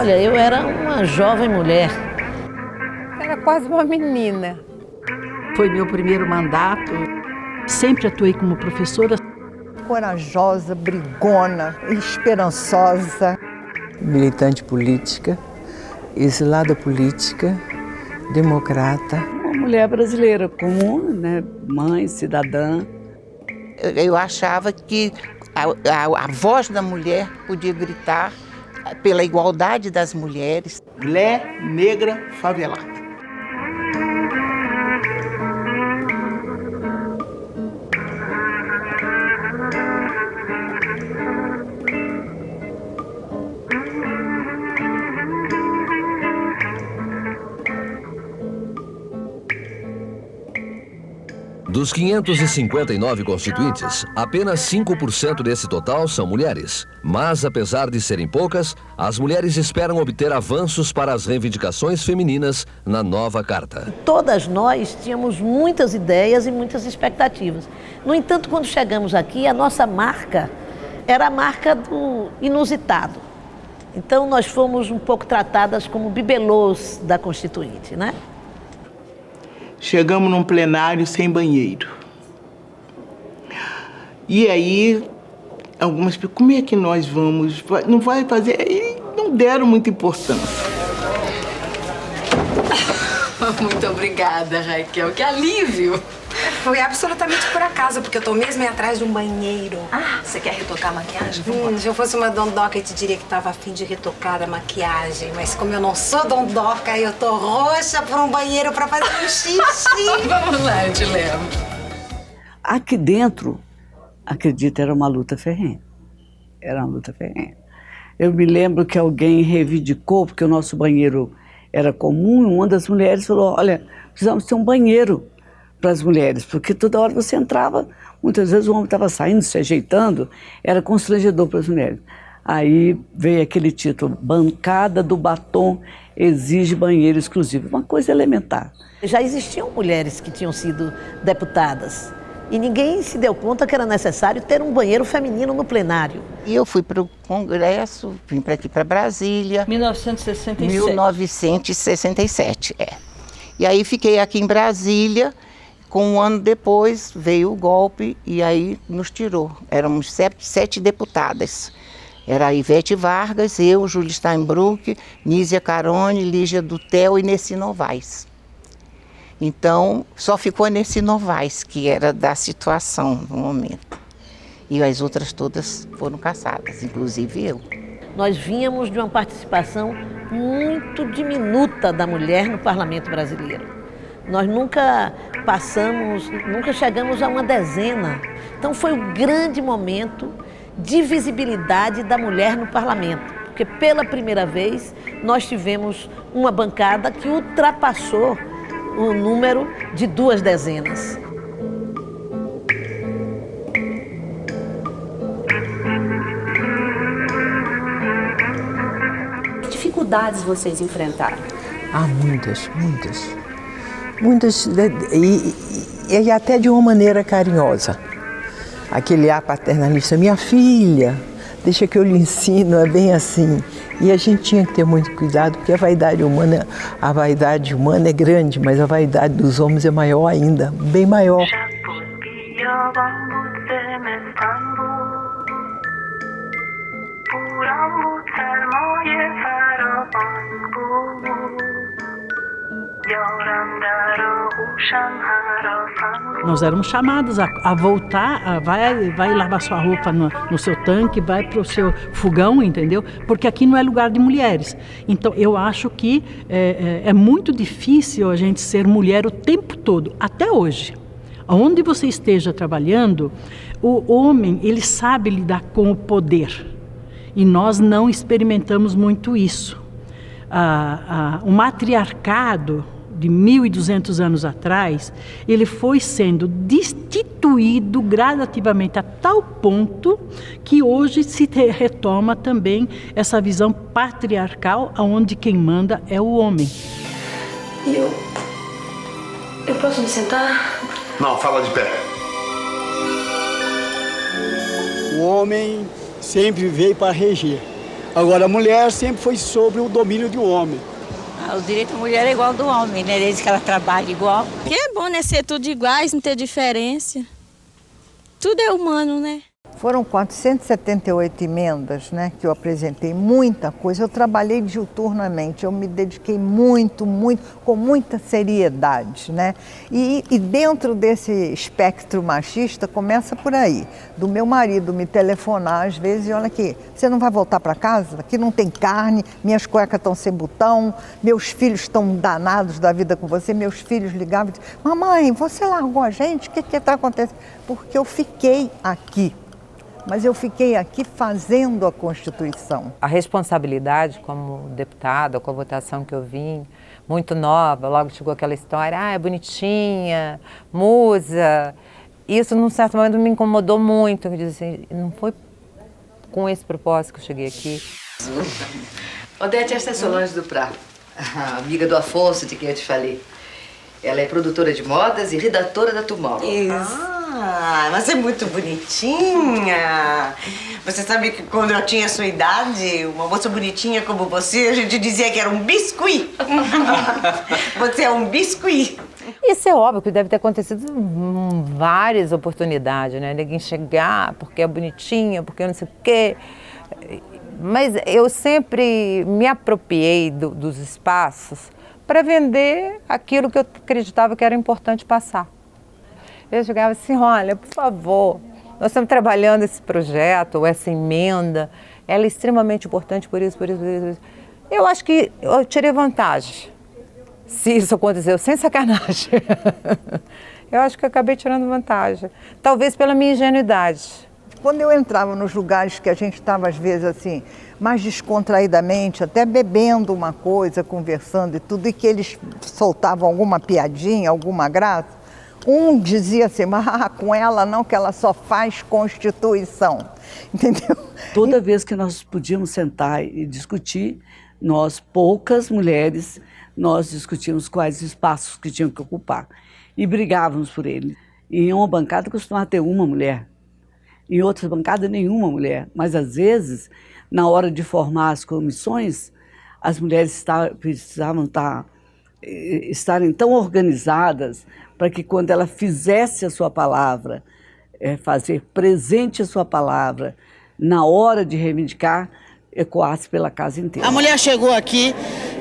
Olha, eu era uma jovem mulher. Era quase uma menina. Foi meu primeiro mandato. Sempre atuei como professora. Corajosa, brigona, esperançosa. Militante política, exilada política, democrata. Uma mulher brasileira comum, né? Mãe, cidadã. Eu achava que a voz da mulher podia gritar pela igualdade das mulheres. Mulher negra favelada. Dos 559 constituintes, apenas 5% desse total são mulheres. Mas, apesar de serem poucas, as mulheres esperam obter avanços para as reivindicações femininas na nova Carta. Todas nós tínhamos muitas ideias e muitas expectativas. No entanto, quando chegamos aqui, a nossa marca era a marca do inusitado. Então, nós fomos um pouco tratadas como bibelôs da Constituinte, né? Chegamos num plenário sem banheiro. E aí, algumas pessoas, como é que nós vamos? Não vai fazer? E não deram muita importância. Muito obrigada, Raquel. Que alívio! Foi absolutamente por acaso, porque eu tô mesmo aí atrás de um banheiro. Ah, você quer retocar a maquiagem? Se eu fosse uma dondoca, eu te diria que tava a fim de retocar a maquiagem. Mas como eu não sou dondoca, eu tô roxa por um banheiro pra fazer um xixi. Vamos lá, eu te levo. Aqui dentro, acredito, era uma luta ferrenha. Era uma luta ferrenha. Eu me lembro que alguém reivindicou, porque o nosso banheiro era comum, e uma das mulheres falou, olha, precisamos ter um banheiro para as mulheres, porque toda hora você entrava, muitas vezes o homem estava saindo, se ajeitando, era constrangedor para as mulheres. Aí veio aquele título, Bancada do Batom exige banheiro exclusivo, uma coisa elementar. Já existiam mulheres que tinham sido deputadas e ninguém se deu conta que era necessário ter um banheiro feminino no plenário. E eu fui para o Congresso, vim para aqui, para Brasília. 1967. 1967, E aí fiquei aqui em Brasília. Com um ano depois veio o golpe e aí nos tirou. Éramos 7 deputadas. Era a Ivete Vargas, eu, Júlia Steinbrück, Nízia Carone, Lígia Dutel e Nessi Novaes. Então, só ficou a Nessi Novaes, que era da situação no momento. E as outras todas foram cassadas, inclusive eu. Nós vínhamos de uma participação muito diminuta da mulher no parlamento brasileiro. Nós nunca chegamos a uma dezena. Então foi um grande momento de visibilidade da mulher no parlamento, porque pela primeira vez nós tivemos uma bancada que ultrapassou o número de 2 dezenas. Que dificuldades vocês enfrentaram? Ah, muitas. Muitas, e até de uma maneira carinhosa. Aquele ar paternalista, minha filha, deixa que eu lhe ensino, é bem assim. E a gente tinha que ter muito cuidado, porque a vaidade humana é grande, mas a vaidade dos homens é maior ainda, bem maior. Nós éramos chamadas a voltar, vai lavar sua roupa no seu tanque, vai para o seu fogão, entendeu? Porque aqui não é lugar de mulheres. Então, eu acho que é muito difícil a gente ser mulher o tempo todo, até hoje. Onde você esteja trabalhando, o homem, ele sabe lidar com o poder. E nós não experimentamos muito isso. O matriarcado de 1.200 anos atrás, ele foi sendo destituído gradativamente a tal ponto que hoje se retoma também essa visão patriarcal, onde quem manda é o homem. Eu posso me sentar? Não, fala de pé. O homem sempre veio para reger. Agora, a mulher sempre foi sobre o domínio do homem. O direito da mulher é igual ao do homem, né? Desde que ela trabalha igual. Que é bom, né? Ser tudo iguais, não ter diferença. Tudo é humano, né? Foram 478 emendas, né, que eu apresentei, muita coisa. Eu trabalhei diuturnamente, eu me dediquei muito, com muita seriedade, né? E dentro desse espectro machista, começa por aí. Do meu marido me telefonar às vezes e olha aqui, você não vai voltar para casa? Aqui não tem carne, minhas cuecas estão sem botão, meus filhos estão danados da vida com você. Meus filhos ligavam e diziam, mamãe, você largou a gente? O que está acontecendo? Porque eu fiquei aqui. Mas eu fiquei aqui fazendo a Constituição. A responsabilidade como deputada, com a votação que eu vim, muito nova, logo chegou aquela história, é bonitinha, musa. Isso, num certo momento, me incomodou muito. Eu disse assim, não foi com esse propósito que eu cheguei aqui. Odete, esta é Solange Duprá, a amiga do Afonso, de quem eu te falei. Ela é produtora de modas e redatora da Tomorrow. Isso. Mas é muito bonitinha. Você sabe que quando eu tinha a sua idade, uma moça bonitinha como você, a gente dizia que era um biscuit. Você é um biscuit. Isso é óbvio que deve ter acontecido em várias oportunidades, né? Ninguém chegar porque é bonitinha, porque não sei o quê. Mas eu sempre me apropriei dos espaços para vender aquilo que eu acreditava que era importante passar. Eu chegava assim, olha, por favor, nós estamos trabalhando esse projeto, ou essa emenda, ela é extremamente importante por isso. Eu acho que eu tirei vantagem, se isso aconteceu, sem sacanagem. Eu acho que eu acabei tirando vantagem, talvez pela minha ingenuidade. Quando eu entrava nos lugares que a gente estava, às vezes, assim, mais descontraídamente, até bebendo uma coisa, conversando e tudo, e que eles soltavam alguma piadinha, alguma graça, um dizia assim, mas com ela não, que ela só faz Constituição, entendeu? Toda vez que nós podíamos sentar e discutir, nós, poucas mulheres, nós discutíamos quais espaços que tinham que ocupar e brigávamos por ele. E em uma bancada costumava ter uma mulher, em outra bancada nenhuma mulher, mas às vezes, na hora de formar as comissões, as mulheres precisavam estarem tão organizadas para que quando ela fizesse a sua palavra, fazer presente a sua palavra, na hora de reivindicar, ecoasse pela casa inteira. A mulher chegou aqui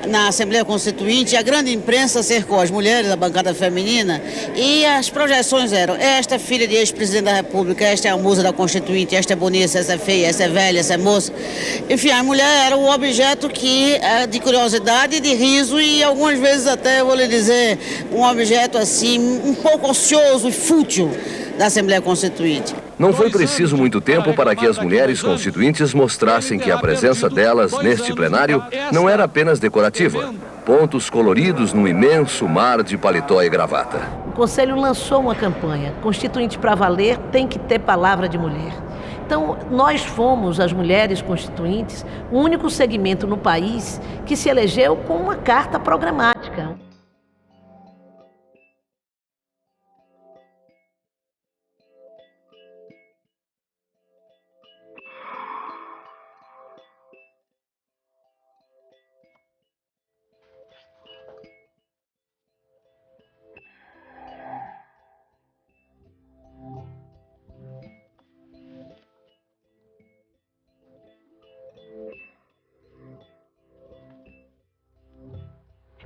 na Assembleia Constituinte, a grande imprensa cercou as mulheres da bancada feminina e as projeções eram, esta é filha de ex-presidente da República, esta é a musa da Constituinte, esta é bonita, essa é feia, essa é velha, essa é moça. Enfim, a mulher era o objeto de curiosidade, de riso e algumas vezes até, eu vou lhe dizer, um objeto assim, um pouco ocioso e fútil da Assembleia Constituinte. Não foi preciso muito tempo para que as mulheres constituintes mostrassem que a presença delas neste plenário não era apenas decorativa. Pontos coloridos num imenso mar de paletó e gravata. O Conselho lançou uma campanha, Constituinte para Valer tem que ter palavra de mulher. Então, nós fomos, as mulheres constituintes, o único segmento no país que se elegeu com uma carta programática.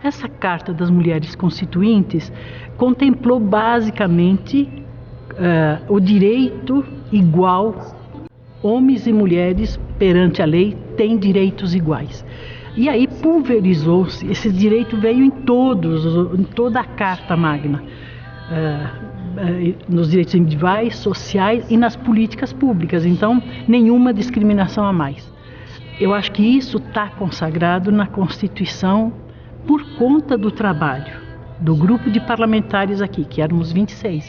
Essa Carta das Mulheres Constituintes contemplou basicamente o direito igual, homens e mulheres perante a lei têm direitos iguais. E aí pulverizou-se, esse direito veio em toda a Carta Magna, nos direitos individuais, sociais e nas políticas públicas, então nenhuma discriminação a mais. Eu acho que isso está consagrado na Constituição por conta do trabalho do grupo de parlamentares aqui, que éramos 26.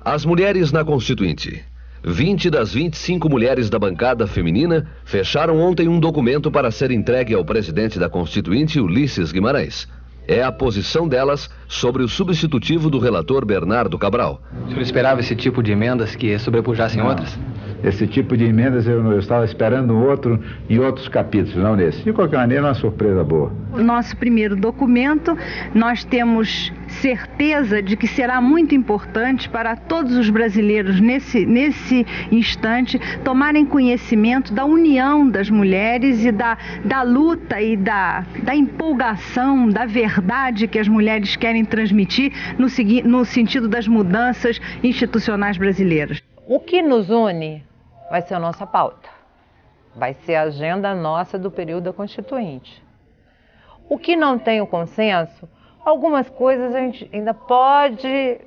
As mulheres na Constituinte. 20 das 25 mulheres da bancada feminina fecharam ontem um documento para ser entregue ao presidente da Constituinte, Ulisses Guimarães. É a posição delas sobre o substitutivo do relator Bernardo Cabral. O senhor esperava esse tipo de emendas que sobrepujassem outras? Esse tipo de emendas eu estava esperando outro em outros capítulos, não nesse. De qualquer maneira, uma surpresa boa. O nosso primeiro documento, nós temos certeza de que será muito importante para todos os brasileiros nesse instante tomarem conhecimento da união das mulheres e da luta e da empolgação, da verdade que as mulheres querem transmitir no sentido das mudanças institucionais brasileiras. O que nos une vai ser a nossa pauta, vai ser a agenda nossa do período da Constituinte. O que não tem o consenso, algumas coisas a gente ainda pode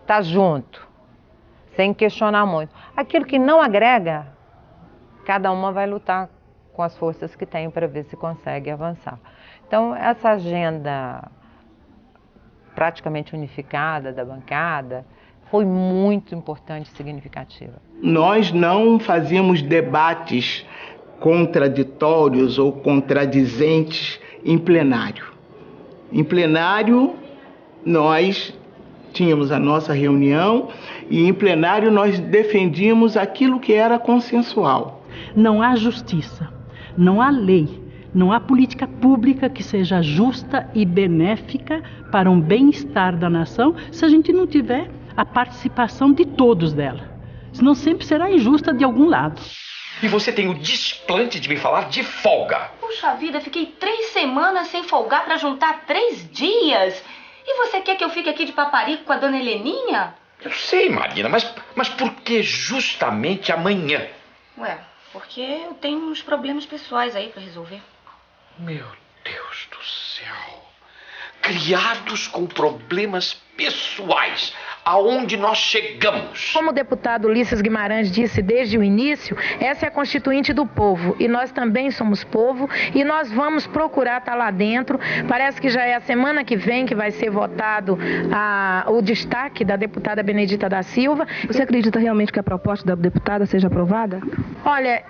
estar junto, sem questionar muito. Aquilo que não agrega, cada uma vai lutar com as forças que tem para ver se consegue avançar. Então, essa agenda praticamente unificada da bancada foi muito importante e significativa. Nós não fazíamos debates contraditórios ou contradizentes em plenário. Em plenário, nós tínhamos a nossa reunião e em plenário nós defendíamos aquilo que era consensual. Não há justiça, não há lei, não há política pública que seja justa e benéfica para um bem-estar da nação se a gente não tiver a participação de todos dela. Senão sempre será injusta de algum lado. E você tem o desplante de me falar de folga. Puxa vida, fiquei 3 semanas sem folgar para juntar 3 dias. E você quer que eu fique aqui de paparico com a dona Heleninha? Eu sei, Marina, mas por que justamente amanhã? Ué, porque eu tenho uns problemas pessoais aí para resolver. Meu Deus do céu. Criados com problemas pessoais. Aonde nós chegamos? Como o deputado Ulisses Guimarães disse desde o início, essa é a Constituinte do povo e nós também somos povo e nós vamos procurar estar lá dentro. Parece que já é a semana que vem que vai ser votado o destaque da deputada Benedita da Silva. Você acredita realmente que a proposta da deputada seja aprovada? Olha,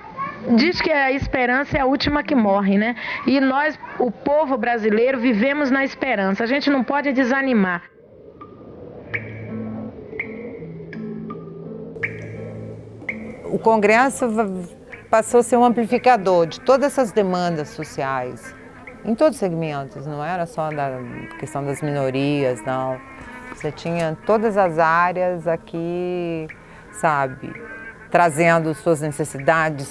diz que a esperança é a última que morre, né? E nós, o povo brasileiro, vivemos na esperança. A gente não pode desanimar. O Congresso passou a ser um amplificador de todas essas demandas sociais, em todos os segmentos, não era só da questão das minorias, não. Você tinha todas as áreas aqui, sabe, trazendo suas necessidades,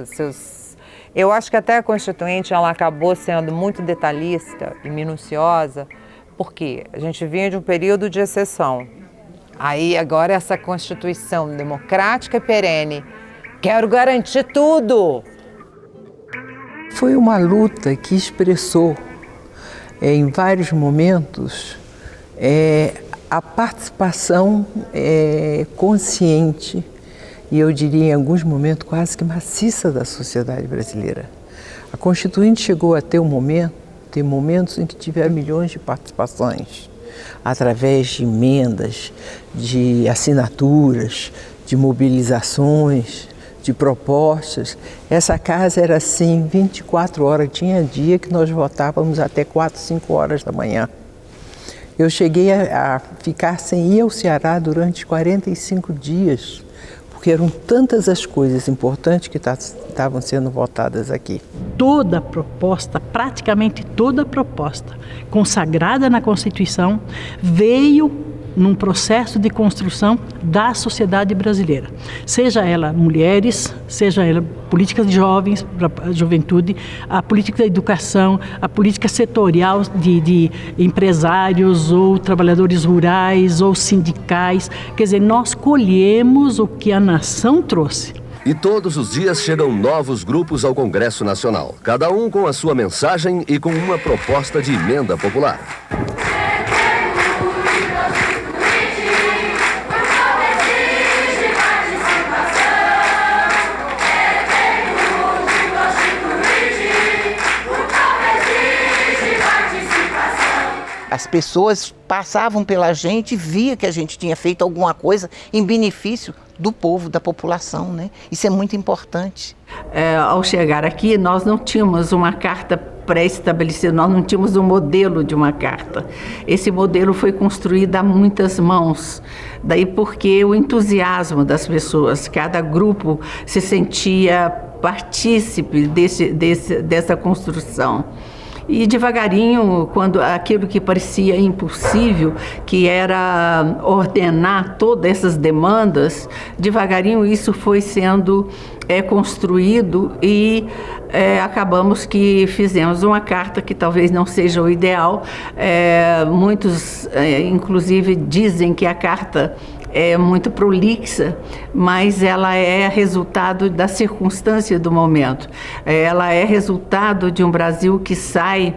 seus... Eu acho que até a Constituinte ela acabou sendo muito detalhista e minuciosa, porque a gente vinha de um período de exceção. Aí agora essa Constituição democrática e perene, quero garantir tudo. Foi uma luta que expressou em vários momentos a participação consciente e eu diria em alguns momentos quase que maciça da sociedade brasileira. A Constituinte chegou a ter momentos em que tiveram milhões de participações, através de emendas, de assinaturas, de mobilizações, de propostas. Essa casa era assim, 24 horas, tinha dia que nós votávamos até 4, 5 horas da manhã. Eu cheguei a ficar sem ir ao Ceará durante 45 dias, porque eram tantas as coisas importantes que estavam sendo votadas aqui. Toda a proposta, praticamente toda a proposta consagrada na Constituição veio num processo de construção da sociedade brasileira. Seja ela mulheres, seja ela políticas de jovens, para a juventude, a política da educação, a política setorial de empresários ou trabalhadores rurais ou sindicais. Quer dizer, nós colhemos o que a nação trouxe. E todos os dias chegam novos grupos ao Congresso Nacional, cada um com a sua mensagem e com uma proposta de emenda popular. As pessoas passavam pela gente e via que a gente tinha feito alguma coisa em benefício do povo, da população, né? Isso é muito importante. Ao chegar aqui, nós não tínhamos uma carta pré-estabelecido, nós não tínhamos um modelo de uma carta. Esse modelo foi construído a muitas mãos, daí porque o entusiasmo das pessoas, cada grupo se sentia partícipe dessa construção. E devagarinho, quando aquilo que parecia impossível, que era ordenar todas essas demandas, devagarinho isso foi sendo construído e acabamos que fizemos uma carta que talvez não seja o ideal. Muitos, inclusive, dizem que a carta é muito prolixa, mas ela é resultado da circunstância do momento. Ela é resultado de um Brasil que sai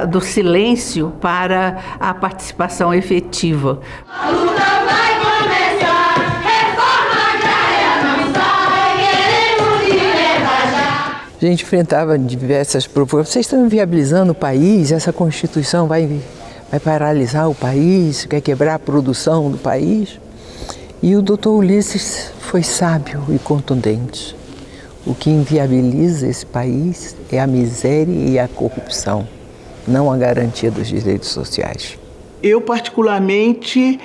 do silêncio para a participação efetiva. A luta vai começar, reforma agrária não sai, queremos liberdade já. A gente enfrentava diversas propostas. Vocês estão inviabilizando o país, essa Constituição vai paralisar o país, quer quebrar a produção do país. E o doutor Ulisses foi sábio e contundente. O que inviabiliza esse país é a miséria e a corrupção, não a garantia dos direitos sociais. Eu, particularmente,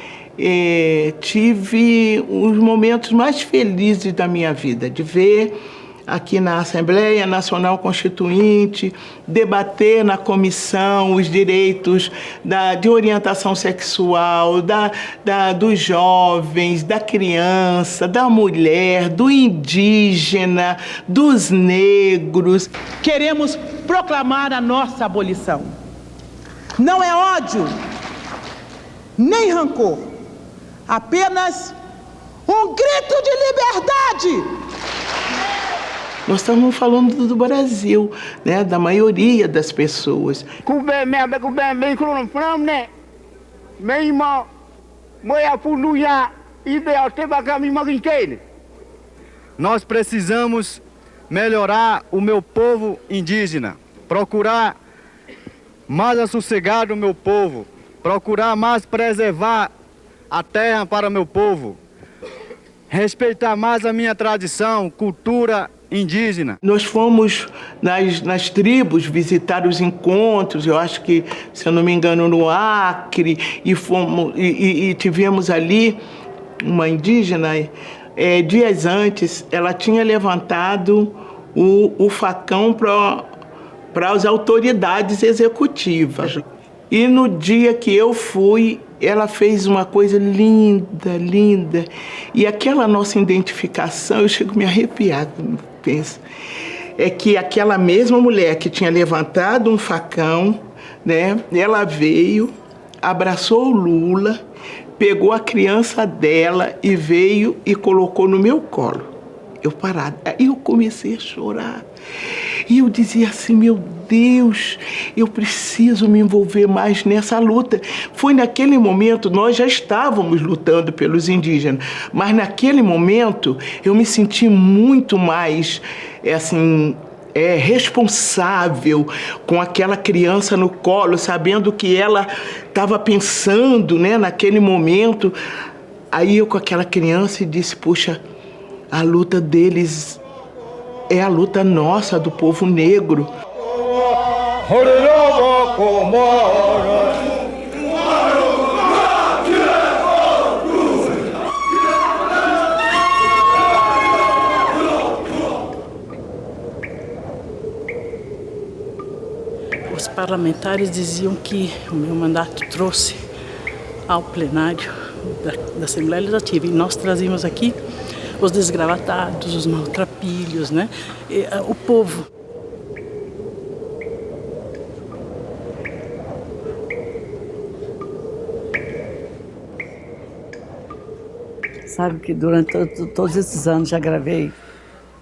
tive os momentos mais felizes da minha vida, de ver aqui na Assembleia Nacional Constituinte, debater na comissão os direitos de orientação sexual, dos jovens, da criança, da mulher, do indígena, dos negros. Queremos proclamar a nossa abolição. Não é ódio, nem rancor, apenas um grito de liberdade. Nós estamos falando do Brasil, né? Da maioria das pessoas. Nós precisamos melhorar o meu povo indígena, procurar mais assossegar o meu povo, procurar mais preservar a terra para o meu povo, respeitar mais a minha tradição, cultura indígena. Nós fomos nas tribos visitar os encontros, eu acho que, se eu não me engano, no Acre, e tivemos ali uma indígena, dias antes, ela tinha levantado o facão para as autoridades executivas. E no dia que eu fui, ela fez uma coisa linda, linda. E aquela nossa identificação, eu chego a me arrepiar quando penso. É que aquela mesma mulher que tinha levantado um facão, né? Ela veio, abraçou o Lula, pegou a criança dela e veio e colocou no meu colo. Eu parada. Aí eu comecei a chorar. E eu dizia assim, meu Deus, eu preciso me envolver mais nessa luta. Foi naquele momento, nós já estávamos lutando pelos indígenas, mas naquele momento eu me senti muito mais, responsável com aquela criança no colo, sabendo que ela estava pensando, né, naquele momento. Aí eu com aquela criança disse, puxa, a luta deles é a luta nossa, do povo negro. Os parlamentares diziam que o meu mandato trouxe ao plenário da Assembleia Legislativa, e nós trazíamos aqui os desgravatados, os maltrapilhos, né? O povo. Sabe que durante todos esses anos já gravei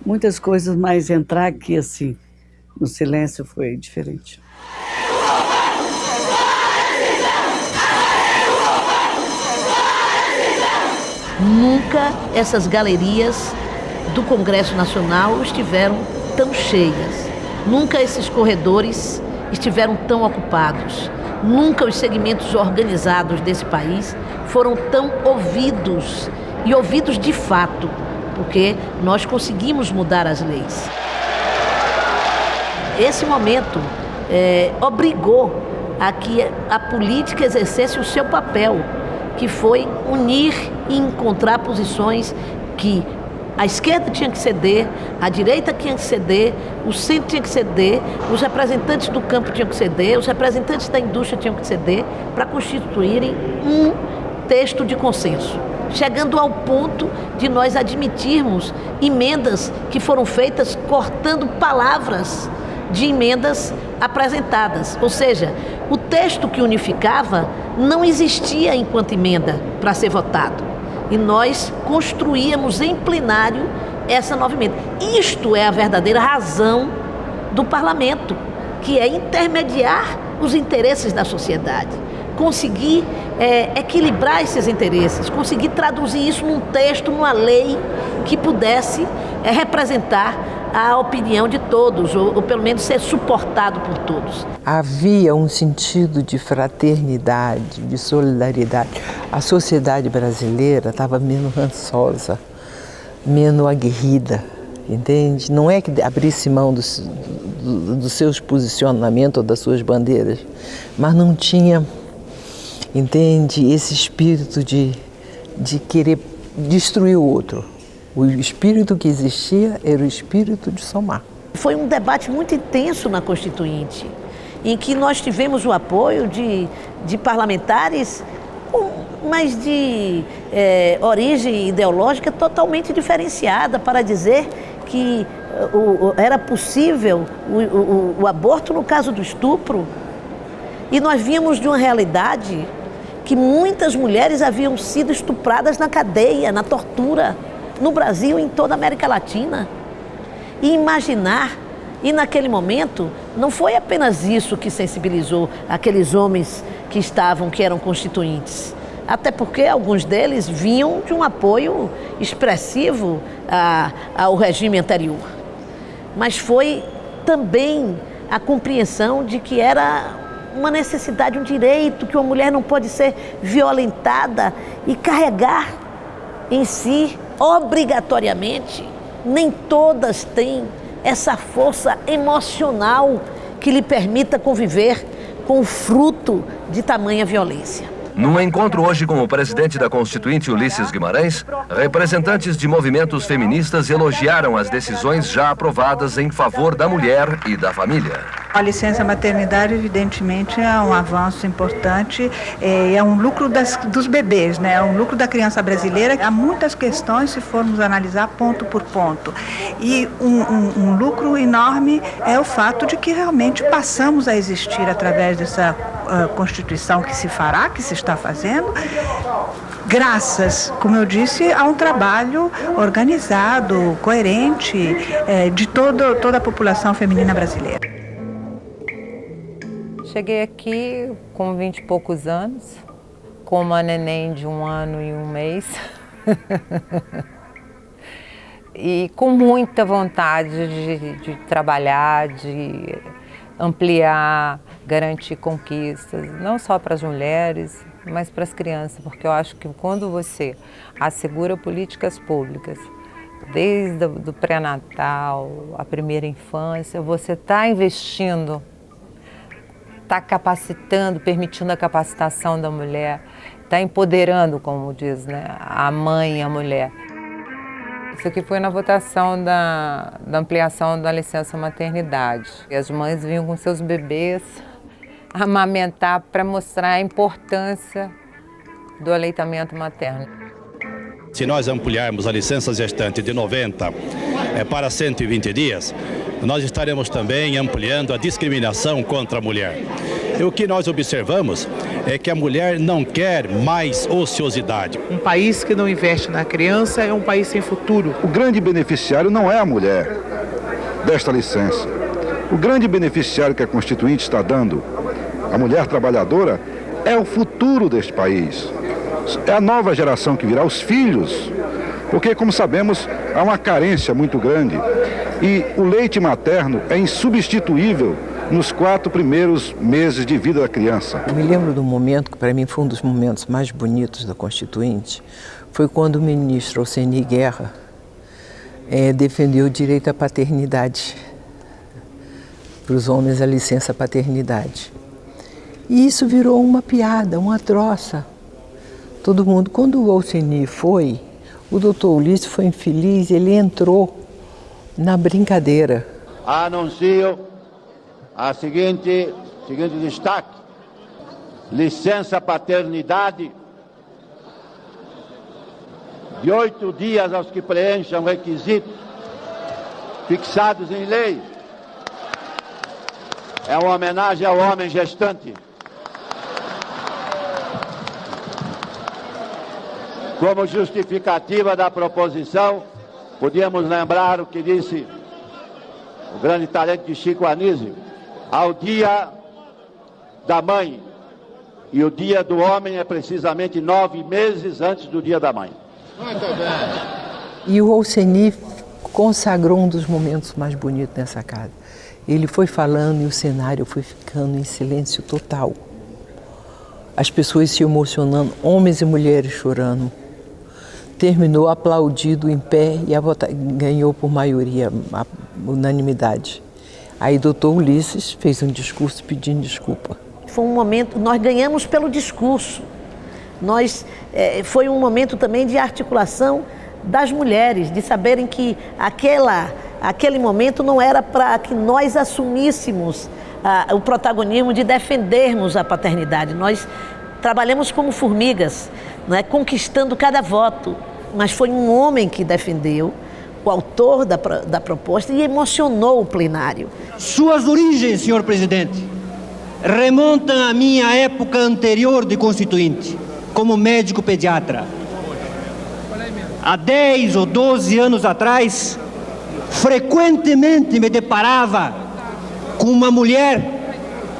muitas coisas, mas entrar aqui assim, no silêncio, foi diferente. Nunca essas galerias do Congresso Nacional estiveram tão cheias. Nunca esses corredores estiveram tão ocupados. Nunca os segmentos organizados desse país foram tão ouvidos, e ouvidos de fato, porque nós conseguimos mudar as leis. esse momento obrigou a que a política exercesse o seu papel, que foi unir e encontrar posições que a esquerda tinha que ceder, a direita tinha que ceder, o centro tinha que ceder, os representantes do campo tinham que ceder, os representantes da indústria tinham que ceder para constituírem um texto de consenso, chegando ao ponto de nós admitirmos emendas que foram feitas cortando palavras de emendas apresentadas. Ou seja, o texto que unificava não existia enquanto emenda para ser votado. E nós construíamos em plenário essa nova emenda. Isto é a verdadeira razão do parlamento, que é intermediar os interesses da sociedade, conseguir equilibrar esses interesses, conseguir traduzir isso num texto, numa lei que pudesse representar a opinião de todos, ou pelo menos ser suportado por todos. Havia um sentido de fraternidade, de solidariedade. A sociedade brasileira estava menos rançosa, menos aguerrida, entende? Não é que abrisse mão dos seus posicionamentos ou das suas bandeiras, mas não tinha, entende, esse espírito de querer destruir o outro. O espírito que existia era o espírito de somar. Foi um debate muito intenso na Constituinte, em que nós tivemos o apoio de parlamentares, mas de origem ideológica totalmente diferenciada, para dizer que era possível o aborto no caso do estupro. E nós víamos de uma realidade que muitas mulheres haviam sido estupradas na cadeia, na tortura, no Brasil e em toda a América Latina. E imaginar, e naquele momento, não foi apenas isso que sensibilizou aqueles homens que eram constituintes. Até porque alguns deles vinham de um apoio expressivo ao regime anterior. Mas foi também a compreensão de que era uma necessidade, um direito, que uma mulher não pode ser violentada e carregar em si obrigatoriamente. Nem todas têm essa força emocional que lhe permita conviver com o fruto de tamanha violência. Num encontro hoje com o presidente da Constituinte, Ulisses Guimarães, representantes de movimentos feministas elogiaram as decisões já aprovadas em favor da mulher e da família. A licença maternidade, evidentemente, é um avanço importante, é um lucro dos bebês, né? É um lucro da criança brasileira. Há muitas questões, se formos analisar ponto por ponto. E um lucro enorme é o fato de que realmente passamos a existir através dessa Constituição que se fará, que se está fazendo, graças, como eu disse, a um trabalho organizado, coerente, de toda a população feminina brasileira. Cheguei aqui com 20 e poucos anos, com uma neném de 1 ano e 1 mês, e com muita vontade de trabalhar, de ampliar, garantir conquistas, não só para as mulheres, mas para as crianças, porque eu acho que quando você assegura políticas públicas, desde o pré-natal, a primeira infância, você está investindo, está capacitando, permitindo a capacitação da mulher, está empoderando, como diz, né, a mãe e a mulher. Isso aqui foi na votação da ampliação da licença maternidade. E as mães vinham com seus bebês amamentar para mostrar a importância do aleitamento materno. Se nós ampliarmos a licença gestante de 90 para 120 dias, nós estaremos também ampliando a discriminação contra a mulher. E o que nós observamos é que a mulher não quer mais ociosidade. Um país que não investe na criança é um país sem futuro. O grande beneficiário não é a mulher desta licença. O grande beneficiário que a Constituinte está dando, a mulher trabalhadora, é o futuro deste país. É a nova geração que virá, os filhos. Porque, como sabemos, há uma carência muito grande. E o leite materno é insubstituível nos 4 primeiros meses de vida da criança. Eu me lembro do momento que para mim foi um dos momentos mais bonitos da Constituinte, foi quando o ministro Alceni Guerra defendeu o direito à paternidade para os homens a licença paternidade. E isso virou uma piada, uma troça. Todo mundo, quando o Alceni foi, o doutor Ulisses foi infeliz, ele entrou na brincadeira. Anuncio a seguinte destaque: licença paternidade de 8 dias aos que preencham requisitos fixados em lei. É uma homenagem ao homem gestante. Como justificativa da proposição, podíamos lembrar o que disse o grande talento de Chico Anísio: ao dia da mãe. E o dia do homem é precisamente 9 meses antes do dia da mãe. Muito bem. E o Alceni consagrou um dos momentos mais bonitos nessa casa. Ele foi falando e o cenário foi ficando em silêncio total. As pessoas se emocionando, homens e mulheres chorando. Terminou aplaudido em pé e ganhou por maioria, a unanimidade. Aí o doutor Ulisses fez um discurso pedindo desculpa. Foi um momento, nós ganhamos pelo discurso. Foi um momento também de articulação das mulheres, de saberem que aquele momento não era para que nós assumíssemos o protagonismo de defendermos a paternidade. Nós trabalhamos como formigas, conquistando cada voto, mas foi um homem que defendeu, o autor da proposta, e emocionou o plenário. Suas origens, senhor presidente, remontam à minha época anterior de constituinte, como médico pediatra. Há 10 ou 12 anos atrás, frequentemente me deparava com uma mulher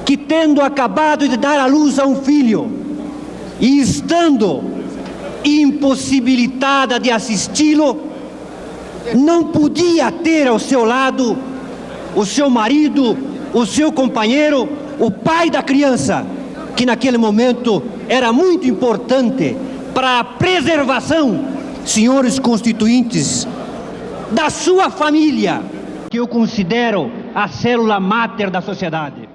que, tendo acabado de dar à luz a um filho e estando impossibilitada de assisti-lo, não podia ter ao seu lado o seu marido, o seu companheiro, o pai da criança, que naquele momento era muito importante para a preservação, senhores constituintes, da sua família, que eu considero a célula máter da sociedade.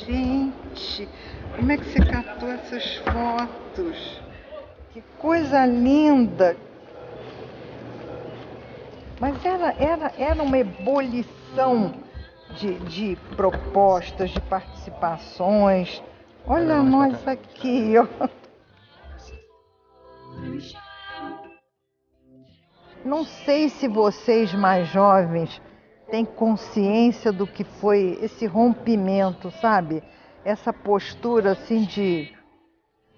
Gente, como é que você captou essas fotos? Que coisa linda! Mas era uma ebulição de propostas, de participações. Olha nós aqui, ó. Não sei se vocês mais jovens têm consciência do que foi esse rompimento, sabe? Essa postura assim de...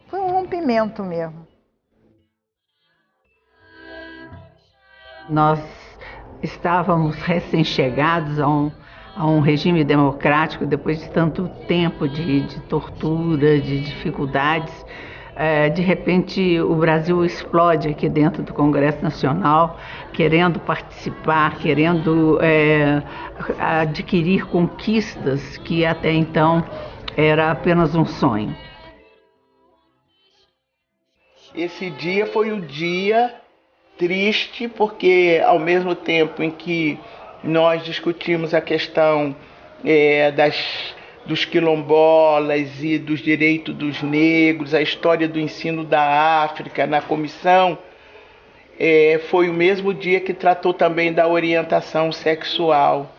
Foi um rompimento mesmo. Nós estávamos recém-chegados a um regime democrático depois de tanto tempo de tortura, de dificuldades. De repente o Brasil explode aqui dentro do Congresso Nacional, querendo participar, querendo adquirir conquistas que até então era apenas um sonho. Esse dia foi o dia triste, porque ao mesmo tempo em que nós discutimos a questão dos quilombolas e dos direitos dos negros, a história do ensino da África na comissão, foi o mesmo dia que tratou também da orientação sexual.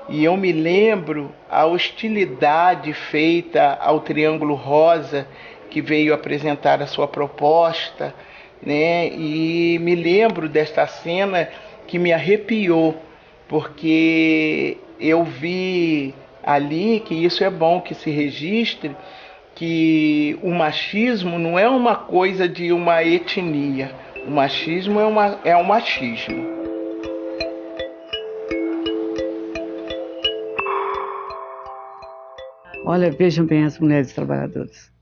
E eu me lembro a hostilidade feita ao Triângulo Rosa, que veio apresentar a sua proposta, né? E me lembro desta cena que me arrepiou, porque eu vi ali, que isso é bom que se registre, que o machismo não é uma coisa de uma etnia. O machismo é um machismo. Olha, vejam bem as mulheres trabalhadoras.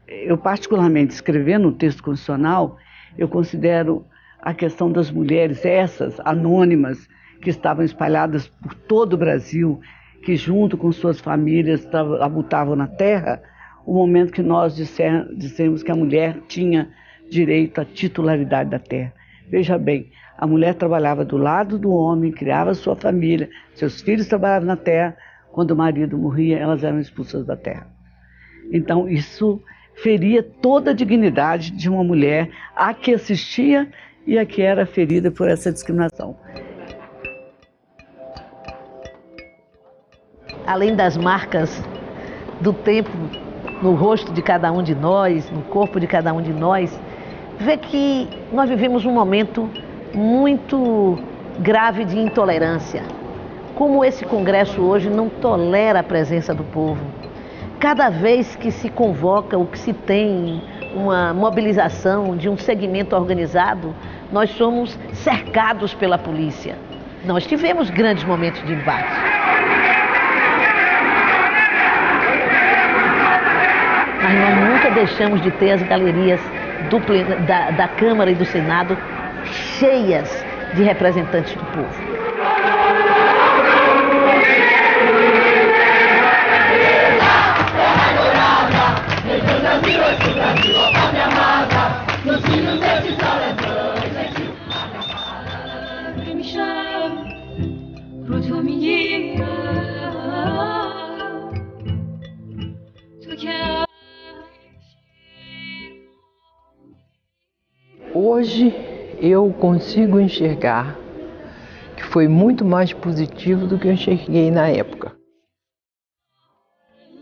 Eu, particularmente, escrevendo um texto constitucional, eu considero a questão das mulheres, essas anônimas, que estavam espalhadas por todo o Brasil, que junto com suas famílias habitavam na terra, o momento que nós dissemos que a mulher tinha direito à titularidade da terra. Veja bem, a mulher trabalhava do lado do homem, criava sua família, seus filhos trabalhavam na terra, quando o marido morria, elas eram expulsas da terra. Então isso feria toda a dignidade de uma mulher a que assistia e a que era ferida por essa discriminação. Além das marcas do tempo no rosto de cada um de nós, no corpo de cada um de nós, vê que nós vivemos um momento muito grave de intolerância. Como esse Congresso hoje não tolera a presença do povo. Cada vez que se convoca ou que se tem uma mobilização de um segmento organizado, nós somos cercados pela polícia. Nós tivemos grandes momentos de embate. Mas nós nunca deixamos de ter as galerias da Câmara e do Senado cheias de representantes do povo. Hoje eu consigo enxergar que foi muito mais positivo do que eu enxerguei na época.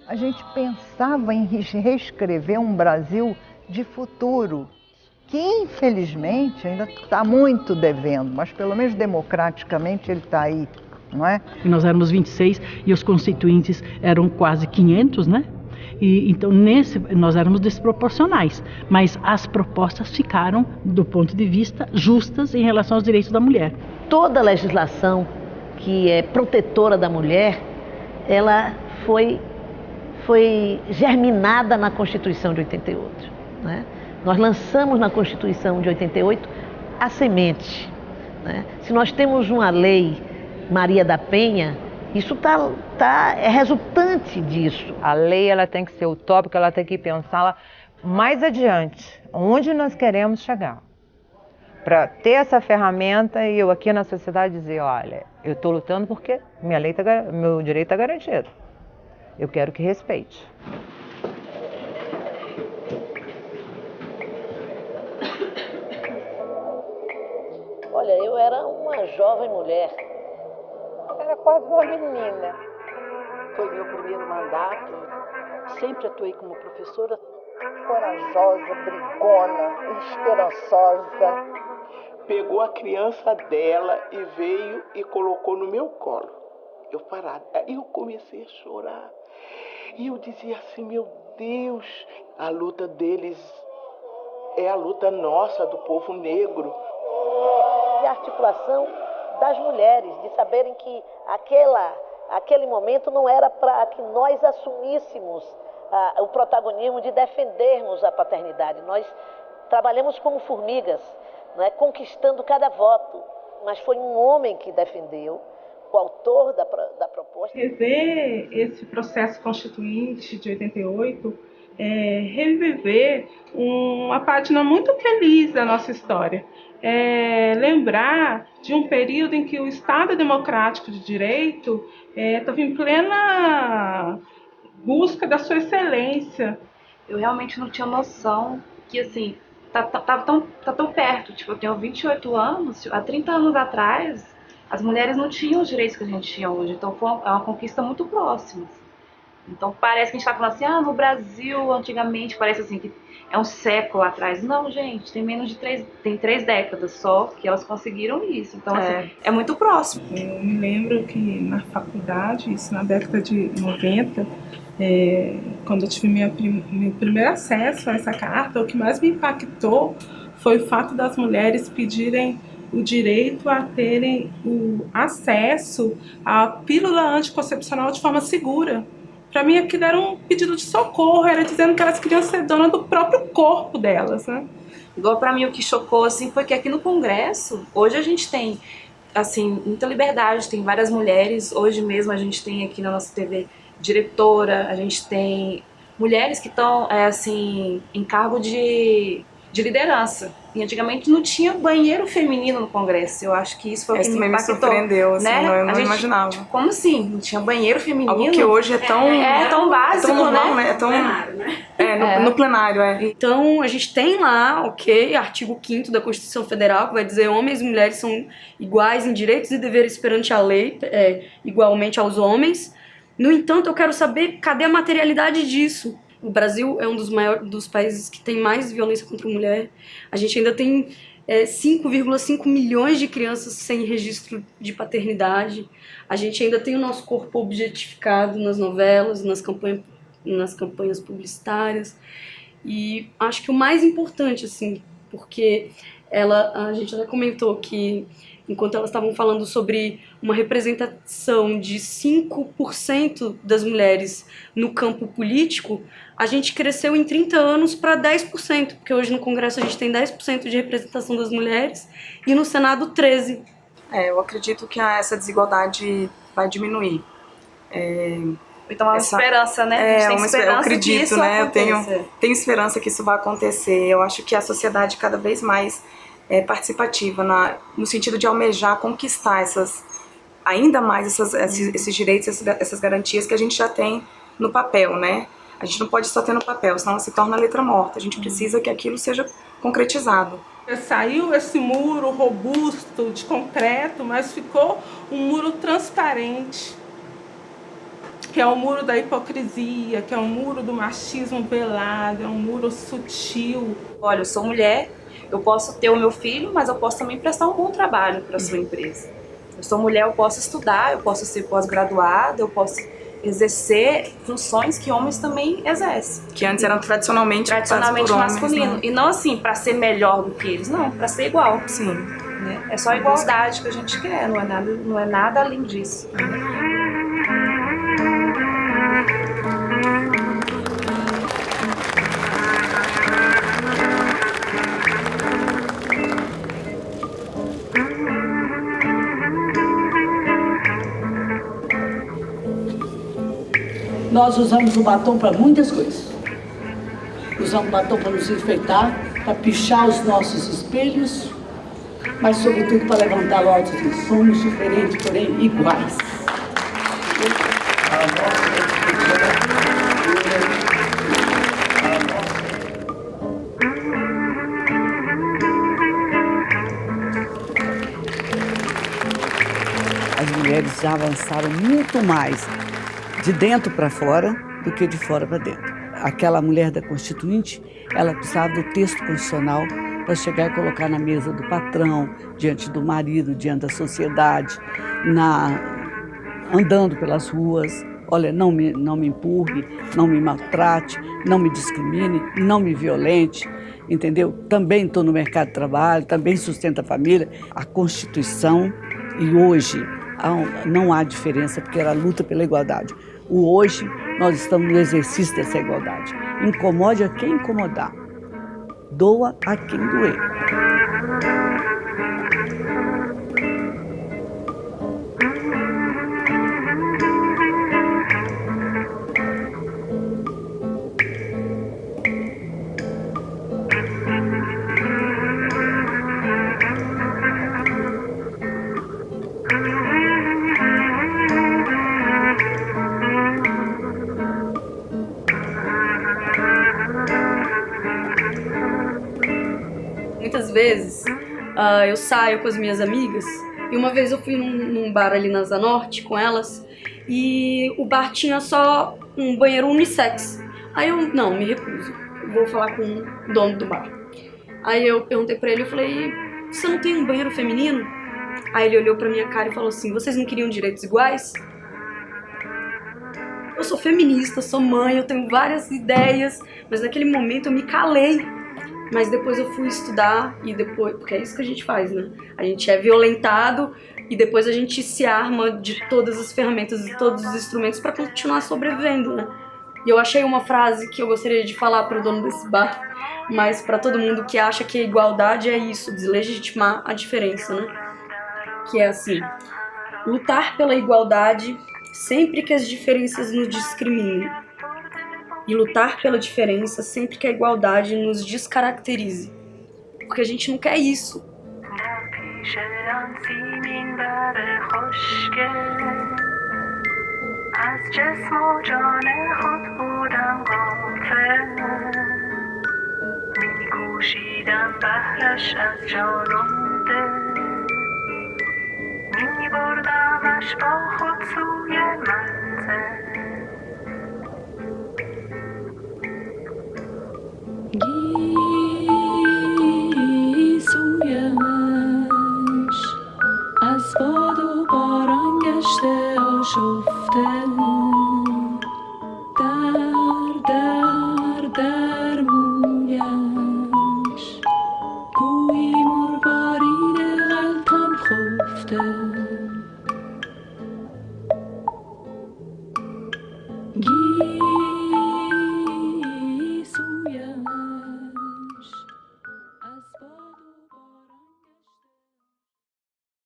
A gente pensava em reescrever um Brasil de futuro, que infelizmente ainda está muito devendo, mas pelo menos democraticamente ele está aí, não é? E nós éramos 26 e os constituintes eram quase 500, né? E, então, nós éramos desproporcionais, mas as propostas ficaram, do ponto de vista, justas em relação aos direitos da mulher. Toda a legislação que é protetora da mulher, ela foi germinada na Constituição de 88. Né? Nós lançamos na Constituição de 88 a semente. Né? Se nós temos uma lei Maria da Penha, isso é resultante disso. A lei ela tem que ser utópica, ela tem que pensá-la mais adiante, onde nós queremos chegar. Para ter essa ferramenta e eu aqui na sociedade dizer, olha, eu estou lutando porque meu direito está garantido. Eu quero que respeite. Olha, eu era uma jovem mulher. Era quase uma menina. Foi meu primeiro mandato. Sempre atuei como professora. Corajosa, brigona, esperançosa. Pegou a criança dela e veio e colocou no meu colo. Eu parada. Aí eu comecei a chorar. E eu dizia assim, meu Deus, a luta deles é a luta nossa, do povo negro. E a articulação das mulheres, de saberem que aquele momento não era para que nós assumíssemos o protagonismo de defendermos a paternidade. Nós trabalhamos como formigas, né, conquistando cada voto, mas foi um homem que defendeu, o autor da proposta. Rever esse processo constituinte de 88 é reviver uma página muito feliz da nossa história. Lembrar de um período em que o Estado Democrático de Direito estava em plena busca da sua excelência. Eu realmente não tinha noção que, assim, tá tão perto. Tipo, eu tenho 28 anos, há 30 anos atrás, as mulheres não tinham os direitos que a gente tinha hoje. Então, é uma conquista muito próxima. Então, parece que a gente está falando assim, no Brasil, antigamente, parece assim que é um século atrás. Não, gente, tem menos de 3 décadas só que elas conseguiram isso. Então, assim, é muito próximo. Eu me lembro que na faculdade, isso na década de 90, quando eu tive meu primeiro acesso a essa carta, o que mais me impactou foi o fato das mulheres pedirem o direito a terem o acesso à pílula anticoncepcional de forma segura. Para mim, aquilo era um pedido de socorro, era dizendo que elas queriam ser donas do próprio corpo delas, né? Igual para mim o que chocou assim foi que aqui no Congresso, hoje a gente tem assim muita liberdade, tem várias mulheres, hoje mesmo a gente tem aqui na nossa TV diretora, a gente tem mulheres que estão assim em cargo de liderança. E antigamente não tinha banheiro feminino no Congresso. Eu acho que isso foi o que me impactou. Me surpreendeu, assim, né? eu não imaginava. Como assim? Não tinha banheiro feminino? Algo que hoje é tão... tão básico, é tão normal, né? É tão plenário, né? No plenário, Então, a gente tem lá, artigo 5º da Constituição Federal, que vai dizer homens e mulheres são iguais em direitos e deveres perante a lei, igualmente aos homens. No entanto, eu quero saber cadê a materialidade disso. O Brasil é um dos países que tem mais violência contra a mulher. A gente ainda tem 5,5 milhões de crianças sem registro de paternidade. A gente ainda tem o nosso corpo objetificado nas novelas, nas campanhas publicitárias. E acho que o mais importante, assim, porque a gente até comentou que enquanto elas estavam falando sobre uma representação de 5% das mulheres no campo político, a gente cresceu em 30 anos para 10%, porque hoje no Congresso a gente tem 10% de representação das mulheres e no Senado 13%. Eu acredito que essa desigualdade vai diminuir. Então é uma esperança, né? A gente tem esperança, eu acredito, que isso né? aconteça. Eu tenho esperança que isso vai acontecer. Eu acho que a sociedade cada vez mais participativa, no sentido de almejar conquistar ainda mais esses direitos, essas garantias que a gente já tem no papel, né? A gente não pode só ter no papel, senão se torna letra morta. A gente precisa que aquilo seja concretizado. Saiu esse muro robusto de concreto, mas ficou um muro transparente, que é o muro da hipocrisia, que é o muro do machismo velado, é um muro sutil. Olha, eu sou mulher, eu posso ter o meu filho, mas eu posso também prestar um bom trabalho para a sua empresa. Eu sou mulher, eu posso estudar, eu posso ser pós-graduada, eu posso exercer funções que homens também exercem. Que antes eram tradicionalmente masculino. Né? E não assim, para ser melhor do que eles, não, para ser igual. Sim. Né? É só a igualdade que a gente quer, não é nada além disso. Nós usamos o batom para muitas coisas. Usamos o batom para nos enfeitar, para pichar os nossos espelhos, mas sobretudo para levantar o alto de somos diferentes, porém iguais. As mulheres já avançaram muito mais de dentro para fora do que de fora para dentro. Aquela mulher da Constituinte, ela precisava do texto constitucional para chegar e colocar na mesa do patrão, diante do marido, diante da sociedade, andando pelas ruas. Olha, não me empurre, não me maltrate, não me discrimine, não me violente, entendeu? Também estou no mercado de trabalho, também sustento a família. A Constituição, e hoje não há diferença, porque ela luta pela igualdade. Hoje, nós estamos no exercício dessa igualdade. Incomode a quem incomodar, doa a quem doer. Muitas vezes eu saio com as minhas amigas e uma vez eu fui num bar ali na Zanorte com elas e o bar tinha só um banheiro unissex. Aí eu, não, me recuso, vou falar com o dono do bar. Aí eu perguntei pra ele, eu falei, você não tem um banheiro feminino? Aí ele olhou pra minha cara e falou assim, vocês não queriam direitos iguais? Eu sou feminista, sou mãe, eu tenho várias ideias, mas naquele momento eu me calei. Mas depois eu fui estudar e depois, porque é isso que a gente faz, né? A gente é violentado e depois a gente se arma de todas as ferramentas e todos os instrumentos para continuar sobrevivendo, né? E eu achei uma frase que eu gostaria de falar para o dono desse bar, mas para todo mundo que acha que a igualdade é isso, deslegitimar a diferença, né? Que é assim: lutar pela igualdade sempre que as diferenças nos discriminem, e lutar pela diferença sempre que a igualdade nos descaracterize. Porque a gente não quer isso. از جسم و جان خود بودم غافل می‌کوشیدم بهرش از جان و دل می‌بردمش با خود سوی منزل گیسویش از باد و باران گشته آشفته در مویش گویی مروارید غلطان خفته